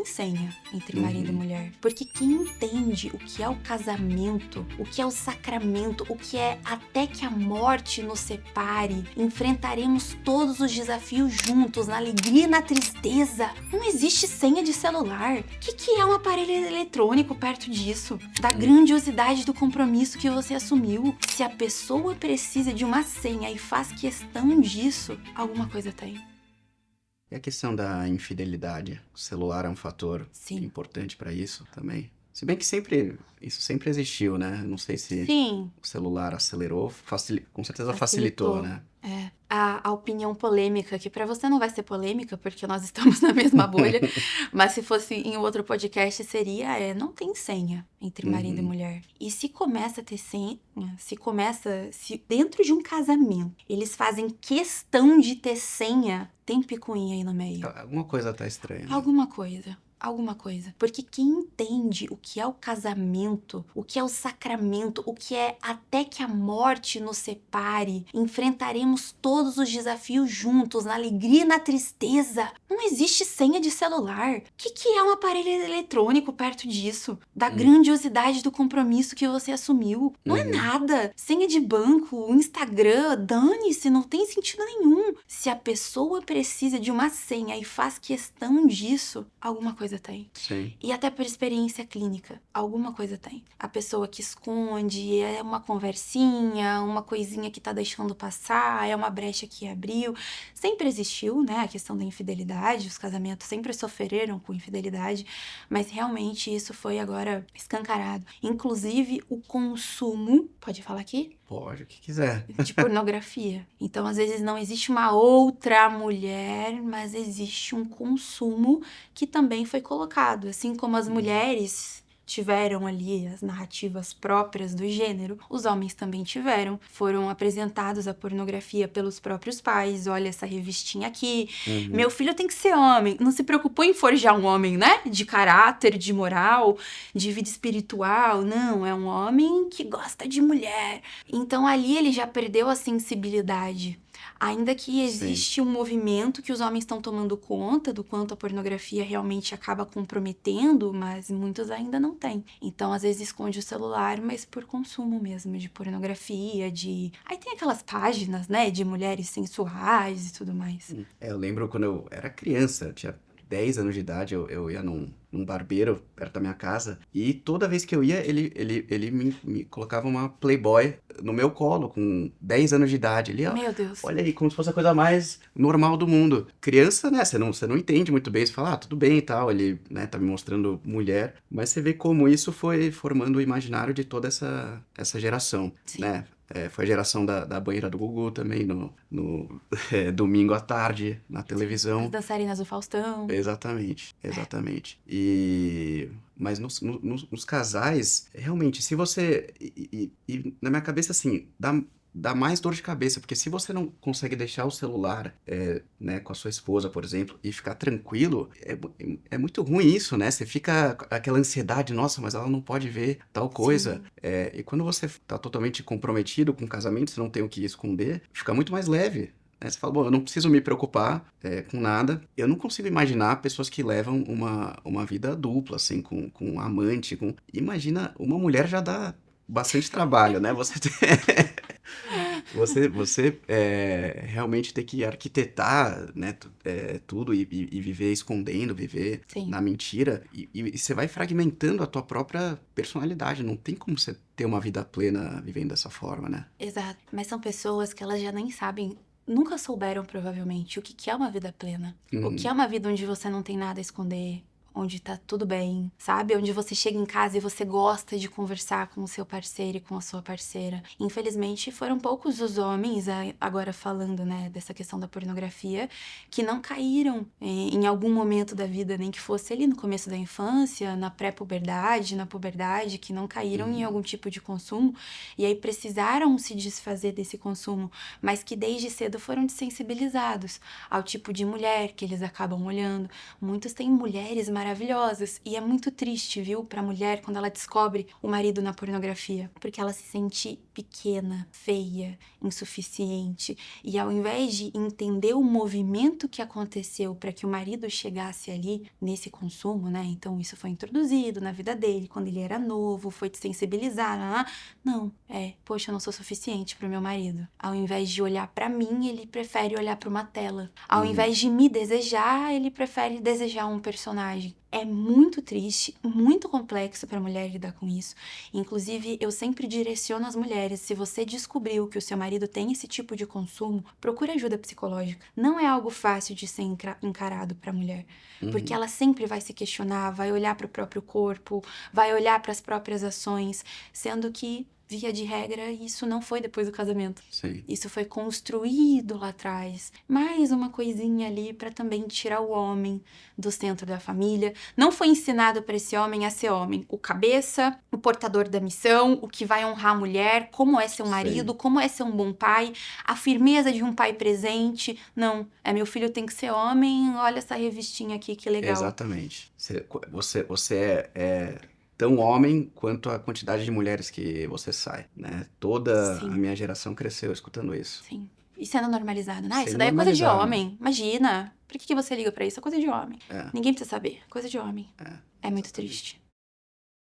tem senha entre marido e mulher. Porque quem entende o que é o casamento, o que é o sacramento, o que é até que a morte nos separe, enfrentaremos todos os desafios juntos, na alegria e na tristeza. Não existe senha de celular. O que é um aparelho eletrônico perto disso? Da grandiosidade do compromisso que você assumiu. Se a pessoa precisa de uma senha e faz questão disso, alguma coisa tem. E a questão da infidelidade? O celular é um fator Sim. importante para isso também? Se bem que isso sempre existiu, né? Não sei se Sim. o celular acelerou, com certeza facilitou, né? É. A opinião polêmica, que pra você não vai ser polêmica, porque nós estamos na mesma bolha, mas se fosse em outro podcast seria, não tem senha entre marido e mulher. E se começa a ter senha, se dentro de um casamento eles fazem questão de ter senha, tem picuinha aí no meio. Alguma coisa tá estranha. Né? Alguma coisa. Porque quem entende o que é o casamento, o que é o sacramento, o que é até que a morte nos separe, enfrentaremos todos os desafios juntos, na alegria e na tristeza. Não existe senha de celular. O que é um aparelho eletrônico perto disso? Da grandiosidade do compromisso que você assumiu. Não é nada. Senha de banco, Instagram, dane-se, não tem sentido nenhum. Se a pessoa precisa de uma senha e faz questão disso, alguma coisa tem. Sim. E até por experiência clínica, alguma coisa tem. A pessoa que esconde, é uma conversinha, uma coisinha que tá deixando passar, é uma brecha que abriu. Sempre existiu, né, a questão da infidelidade, os casamentos sempre sofreram com infidelidade, mas realmente isso foi agora escancarado. Inclusive o consumo, pode falar aqui? Pode, o que quiser. De pornografia. Então, às vezes, não existe uma outra mulher, mas existe um consumo que também foi colocado. Assim como as mulheres tiveram ali as narrativas próprias do gênero, os homens também tiveram. Foram apresentados a pornografia pelos próprios pais. Olha essa revistinha aqui. Meu filho tem que ser homem. Não se preocupou em forjar um homem, né? De caráter, de moral, de vida espiritual. Não, é um homem que gosta de mulher. Então, ali ele já perdeu a sensibilidade. Ainda que existe um movimento que os homens estão tomando conta do quanto a pornografia realmente acaba comprometendo, mas muitos ainda não têm. Então, às vezes, esconde o celular, mas por consumo mesmo, de pornografia, de... Aí tem aquelas páginas, né, de mulheres sensuais e tudo mais. Eu lembro quando eu era criança, eu tinha 10 anos de idade, eu ia num barbeiro perto da minha casa, e toda vez que eu ia, ele me colocava uma Playboy no meu colo, com 10 anos de idade. Ele, Meu Deus. Olha aí, como se fosse a coisa mais normal do mundo. Criança, né, você não entende muito bem, você fala, tudo bem e tal, ele, né, tá me mostrando mulher, mas você vê como isso foi formando o imaginário de toda essa geração, Sim. né? Foi a geração da banheira do Gugu também, no domingo à tarde, na televisão. As dançarinas do Faustão. Exatamente. Mas nos casais, realmente, se você... E na minha cabeça, assim, dá mais dor de cabeça, porque se você não consegue deixar o celular, né, com a sua esposa, por exemplo, e ficar tranquilo, é muito ruim isso, né? Você fica com aquela ansiedade, nossa, mas ela não pode ver tal coisa. E quando você tá totalmente comprometido com o casamento, você não tem o que esconder, fica muito mais leve. Você fala, bom, eu não preciso me preocupar com nada. Eu não consigo imaginar pessoas que levam uma vida dupla, assim, com um amante. Imagina, uma mulher já dá bastante trabalho, né? Você realmente ter que arquitetar, né, tudo e viver escondendo, viver na mentira. E você vai fragmentando a tua própria personalidade. Não tem como você ter uma vida plena vivendo dessa forma, né? Exato. Mas são pessoas que elas já nem sabem... Nunca souberam, provavelmente, o que é uma vida plena. O que é uma vida onde você não tem nada a esconder, onde tá tudo bem, sabe? Onde você chega em casa e você gosta de conversar com o seu parceiro e com a sua parceira. Infelizmente, foram poucos os homens, agora falando, né, dessa questão da pornografia, que não caíram em algum momento da vida, nem que fosse ali no começo da infância, na pré-puberdade, na puberdade, que não caíram em algum tipo de consumo, e aí precisaram se desfazer desse consumo, mas que desde cedo foram desensibilizados ao tipo de mulher que eles acabam olhando. Muitos têm mulheres maravilhosas. E é muito triste, viu, pra mulher quando ela descobre o marido na pornografia. Porque ela se sente pequena, feia, insuficiente. E ao invés de entender o movimento que aconteceu para que o marido chegasse ali nesse consumo, né? Então isso foi introduzido na vida dele quando ele era novo, foi desensibilizar. Não, poxa, eu não sou suficiente pro meu marido. Ao invés de olhar pra mim, ele prefere olhar pra uma tela. Ao invés de me desejar, ele prefere desejar um personagem. É muito triste, muito complexo para a mulher lidar com isso. Inclusive, eu sempre direciono as mulheres: se você descobriu que o seu marido tem esse tipo de consumo, procure ajuda psicológica. Não é algo fácil de ser encarado para a mulher, porque ela sempre vai se questionar, vai olhar para o próprio corpo, vai olhar para as próprias ações, sendo que, via de regra, isso não foi depois do casamento. Sim. Isso foi construído lá atrás. Mais uma coisinha ali para também tirar o homem do centro da família. Não foi ensinado para esse homem a ser homem. O cabeça, o portador da missão, o que vai honrar a mulher, como é ser um marido, como é ser um bom pai, a firmeza de um pai presente. Não, meu filho tem que ser homem, olha essa revistinha aqui, que legal. Exatamente. Você é tão homem quanto a quantidade de mulheres que você sai, né? Toda Sim. a minha geração cresceu escutando isso. Sim. E sendo normalizado, né? Sendo Isso daí é coisa de normalizado. homem. Imagina. Por que você liga pra isso? É coisa de homem. É. Ninguém precisa saber. Coisa de homem. É, É muito exatamente. triste.